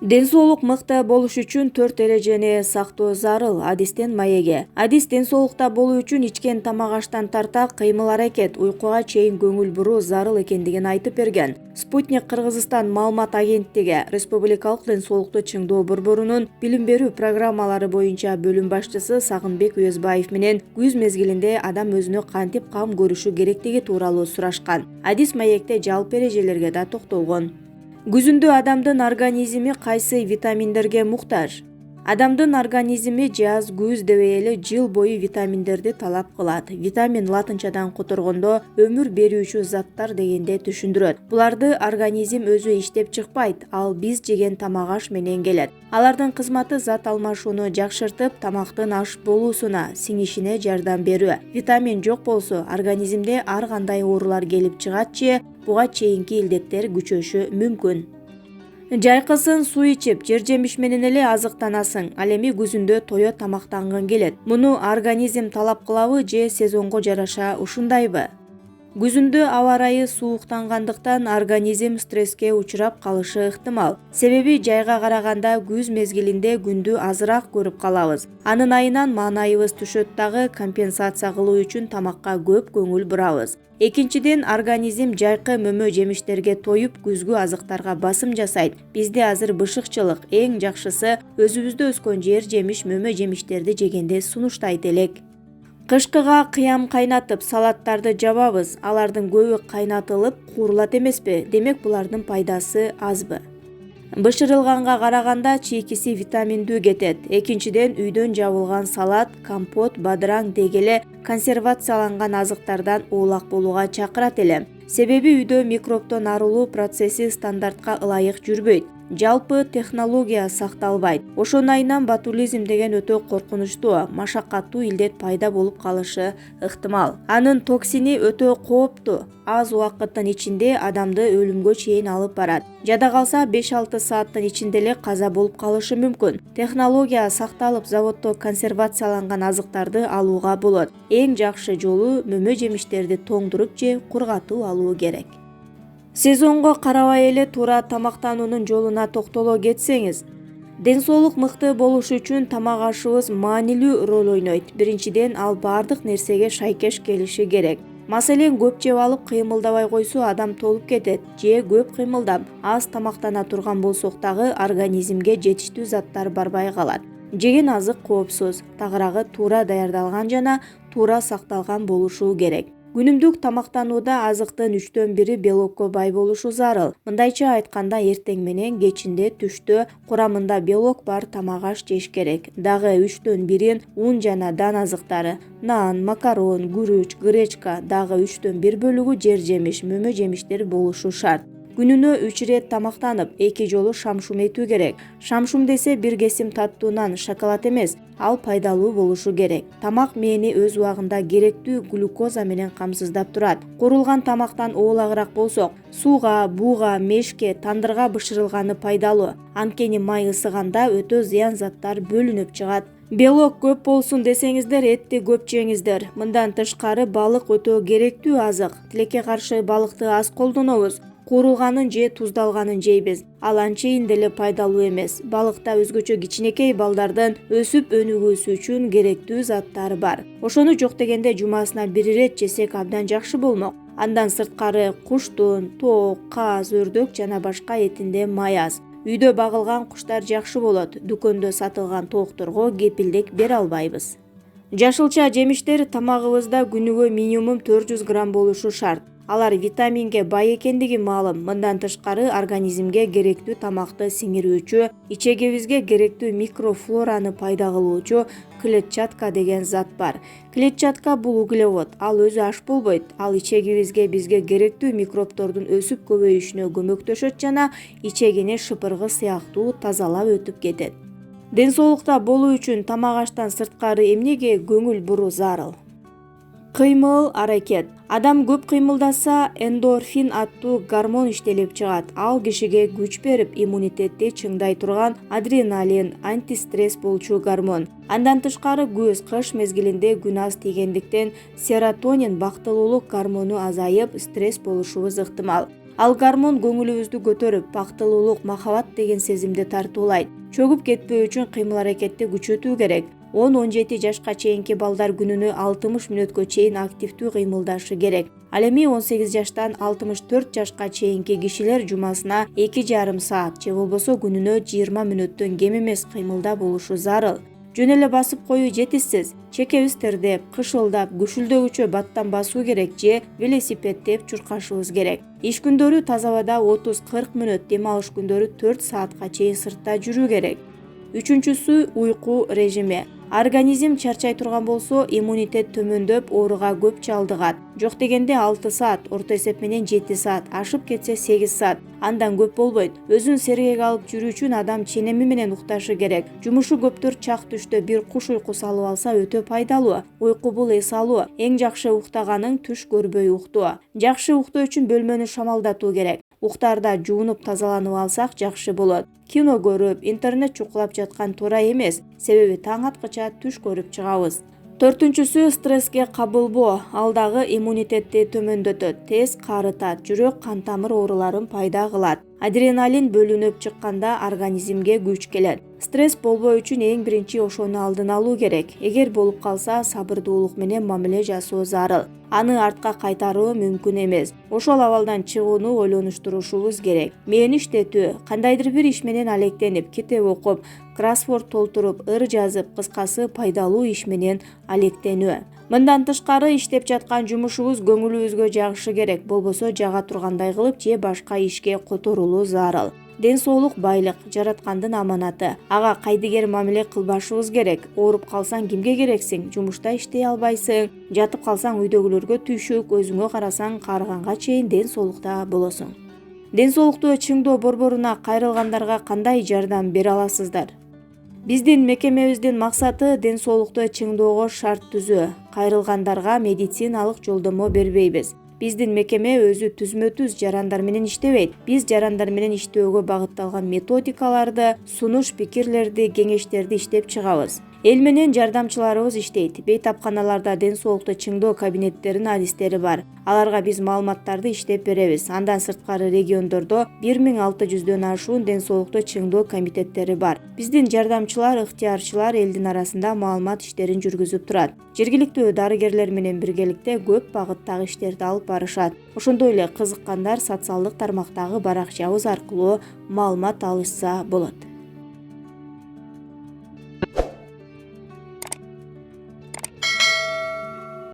Ден соолук мыкты болуш үчүн 4 эрежени сактоо зарыл. Адистен маеге. Адис ден соолукта болуу үчүн ичкен тамак аштан тарта кыймыл-аракет, уйкуга чейин көңүл буруу зарыл экендигин айтып берген. Спутник Кыргызстан маалымат агенттиги Республикалык ден соолукту чыңдоо борборунун билим берүү программалары боюнча бөлүм башчысы Сагынбек Уезбаев менен күз мезгилинде адам өзүнө кантип кам көрүшү керектиги тууралуу сурашкан. Адис маекте жалпы эрежелерге да токтолгон. Күзүндө адамдын организми кайсы витаминдерге муктаж? Адамдын организми жаз, күз дебей эле жыл бою витаминдерди талап кылат. Витамин латынчадан которгондо өмүр берүүчү заттар дегенде түшүндүрөт. Буларды организм өзү иштеп чыкпайт, ал биз жеген тамак аш менен келет. Алардын кызматы зат алмашууну жакшыртып, тамактын аш болуусуна, сиңишине жардам берүү. Витамин жок болсо, организмде ар кандай оорулар келип чыгат же буга чейинки илдеттер күчөшү мүмкүн. Жайкысын суу ичип, жер-жемиш менен эле азыктанасың. Ал эми күзүндө тое тамактангың келет. Муну организм талап кылабы же сезонго жараша ушундайбы? Күзүндө аба ырайы сууктангандыктан организм стресске учурап калышы ыктымал. Себеби жайга караганда күз мезгилинде күндү азыраак көрүп калабыз. Анын айынан маанайыбыз түшөт дагы, компенсация кылуу үчүн тамакка көп көңүл бурабыз. Экинчиден, организм жайкы мөмө жемиштерге тоюп, күзгү азыктарга басым жасайт. Бизде азыр бышыкчылык, эң жакшысы өзүбүздө өскөн жер-жемиш, мөмө жемиштерди жегенде сунуштайт элек. Кышкыга кыям кайнатып, салаттарды жабабыз. Алардын көбү кайнатылып, куурулат эмеспи? Демек, булардын пайдасы азбы? Бышырылганга караганда чийкиси витаминдүү кетет. Экинчиден, үйдөн жабылган салат, компот, бадыраң деги эле консервацияланган азыктардан оолак болууга чакырат элем. Себеби үйдө микробдон арылуу процесси стандартка ылайык жүрбөйт. Жалпы технология сакталбайт. Ошонун айынан ботулизм деген өтө коркунучтуу, машаккаттуу илдет пайда болуп калышы ыктымал. Анын токсини өтө кооптуу. Аз убакыттын ичинде адамды өлүмгө чейин алып барат. Жада калса 5-6 сааттын ичинде эле каза болуп калышы мүмкүн. Технология сакталып, заводдо консервацияланган азыктарды алууга болот. Эң жакшы жолу мөмө жемиштерди тоңдуруп же кургатып алуу керек. Сезонго карабай эле туура тамактануунун жолуна токтоло кетсеңиз. Ден соолук мыкты болуш үчүн тамак ашыбыз маанилүү роль ойнойт. Биринчиден, ал баардык нерсеге шайкеш келиши керек. Маселен, көп жеп алып кыймылдабай койсо адам толуп кетет, же көп кыймылдап, аз тамактана турган болсок дагы организмге жетиштүү заттар барбай калат. Жеген азык коопсуз, тагыраагы туура даярдалган жана туура сакталган болушу керек. Күнүмдүк тамактанууда азыктын 3/1 белокко бай болушу зарыл. Мындайча айтканда, эртең менен, кечинде, түштө курамында белок бар тамак аш жеш керек. Дагы 3/1 ун жана дан азыктары, нан, макарон, күрүч, гречка, дагы 3/1 бөлүгү жер-жемиш, мөмө жемиштер болушу шарт. Күнүнө 3 ирет тамактанып, 2 жолу шамшум этүү керек. Шамшум десе бир кесим таттуу нан, шоколад эмес, ал пайдалуу болушу керек. Тамак мээни өз убагында керектүү глюкоза менен камсыздап турат. Куурулган тамактан оолагыраак болсок, сууга, бууга, мешке, тандырга бышырылганы пайдалуу. Анткени май ысыганда өтө зыян заттар бөлүнүп чыгат. Белок көп болсун десеңиздер, этти көп жеңиздер. Мындан тышкары, балык өтө керектүү азык. Тилекке каршы балыкты аз колдонобуз. Куурулганын же туздалганын жейбиз. Ал анчейин деле пайдалуу эмес. Балыкта өзгөчө кичинекей балдардын өсүп өнүгүүсү үчүн керектүү заттар бар. Ошону жок дегенде жумасына 1 ирет жесек абдан жакшы болмок. Андан сырткары куштун, тоок, каз, өрдөк жана башка этинде май аз. Үйдө багылган куштар жакшы болот. Дүкөндө сатылган тоокторго кепилдик бере албайбыз. Жашылча жемиштер тамагыбызда күнүгө минимум 400 грамм болушу шарт. Алар витаминге бай экендиги маалым. Мындан тышкары, организмге керектүү тамакты сиңирүүчү, ичегибизге керектүү микрофлораны пайда кылуучу клетчатка деген зат бар. Клетчатка бул углевод, ал өзү аш болбойт. Ал ичегибизге бизге керектүү микробтордун өсүп көбөйүшүнө көмөктөшөт жана ичегини шыпыргы сыяктуу тазалап өтүп кетет. Ден соолукта болуу үчүн тамак аштан сырткары эмнеге көңүл буруу зарыл? Кыймыл, аракет. Адам көп кыймылдаса, эндорфин аттуу гормон иштелип чыгат. Ал кишиге күч берип, иммунитетти чыңдай турган адреналин, антистресс болчу гормон. Андан тышкары, күз, кыш мезгилинде күн аз тийгендиктен серотонин, бактылуулук гормону азайып, стресс болушубуз ыктымал. Ал гормон көңүлүбүздү көтөрүп, бактылуулук, махабат деген сезимди тартуулайт. Чөгүп кетпөө үчүн кыймыл-аракетти күчөтүү керек. 10-17 жашка чейинки балдар күнүнө 60 мүнөткө чейин активдүү кыймылдашы керек. Ал эми 18 жаштан 64 жашка чейинки кишилер жумасына 2,5 саат же болбосо күнүнө 20 мүнөттөн кем эмес кыймылда болушу зарыл. Жөн эле басып коюу жетишсиз. Чекебиз тердеп, кышылдап, күшүлдөгүчө баттан басуу керек же велосипед теп чуркашыбыз керек. Иш күндөрү таза абада 30-40 мүнөт, дем алыш күндөрү 4 саатка чейин сыртта жүрүү керек. Үчүнчүсү уйку режими. Организм чарчай турган болсо, иммунитет төмөндөп, ооруга көп чалдыгат. Жок дегенде 6 саат, орто эсеп менен 7 саат, ашып кетсе 8 саат. Андан көп болбойт. Өзүн сергек алып жүрүү үчүн адам ченеми менен укташы керек. Жумушу көптөр чак түштө бир куш уйку салып алса өтө пайдалуу. Уйку бул эс алуу. Эң жакшы уктаганың түш көрбөй уктоо. Жакшы уктоо үчүн бөлмөнү шамалдатуу керек. Уктаарда жуунуп тазаланып алсак жакшы болот. Кино көрүп, интернет чукулап жаткан туура эмес, себеби таң аткыча түш көрүп чыгабыз. Төртүнчүсү стресске кабылбоо. Ал дагы иммунитетти төмөндөтөт, тез карытат, жүрөк кан тамыр ооруларын пайда кылат. Адреналин бөлүнүп чыкканда организмге күч келет. Стресс болбоо үчүн эң биринчи ошону алдын алуу керек. Эгер болуп калса, сабырдуулук менен мамиле жасоо зарыл. Аны артка кайтаруу мүмкүн эмес. Ошол абалдан чыгууну ойлонуштурушубуз керек. Мен иштетүү, кандайдыр бир иш менен алектенип, китеп окуп, кроссворд толтуруп, ыр жазып, кыскасы пайдалуу иш менен алектенүү. Мындан тышкары иштеп жаткан жумушубуз көңүлүбүзгө жагышы керек, болбосо жага тургандай кылып же башка ишке которулуу зарыл. Ден соолук байлык, жараткандын аманаты. Ага кайдыгер мамиле кылбашыбыз керек. Ооруп калсаң кимге керексиң? Жумушта иштей албайсың. Жатып калсаң үйдөгүлөргө түйшүк, өзүңө карасаң каарыганга чейин ден соолукта болосуң. Ден соолукту чыңдоо борборуна кайрылгандарга кандай жардам бере аласыздар? Биздин мекемебиздин максаты ден соолукту чыңдоого шарт түзүү. Кайрылгандарга медициналык жолдомо бербейбиз. Биздин мекеме өзү түзмө-түз жарандар менен иштебейт. Биз жарандар менен иштөөгө багытталган методикаларды, сунуш пикирлерди, кеңештерди иштеп чыгабыз. Эл менен жардамчыларыбыз иштейт. Бейтапканаларда ден соолукту чыңдоо кабинеттеринин адистери бар. Аларга биз маалыматтарды иштеп беребиз. Андан сырткары региондордо 1600дөн ашуун ден соолукту чыңдоо комитеттери бар. Биздин жардамчылар, ыктыярчылар элдин арасында маалымат иштерин жүргүзүп турат. Жергиликтүү дарыгерлер менен биргеликте көп багыттагы иштерди алып барышат. Ошондой эле кызыккандар социалдык тармактагы баракчабыз аркылуу маалымат алышса болот.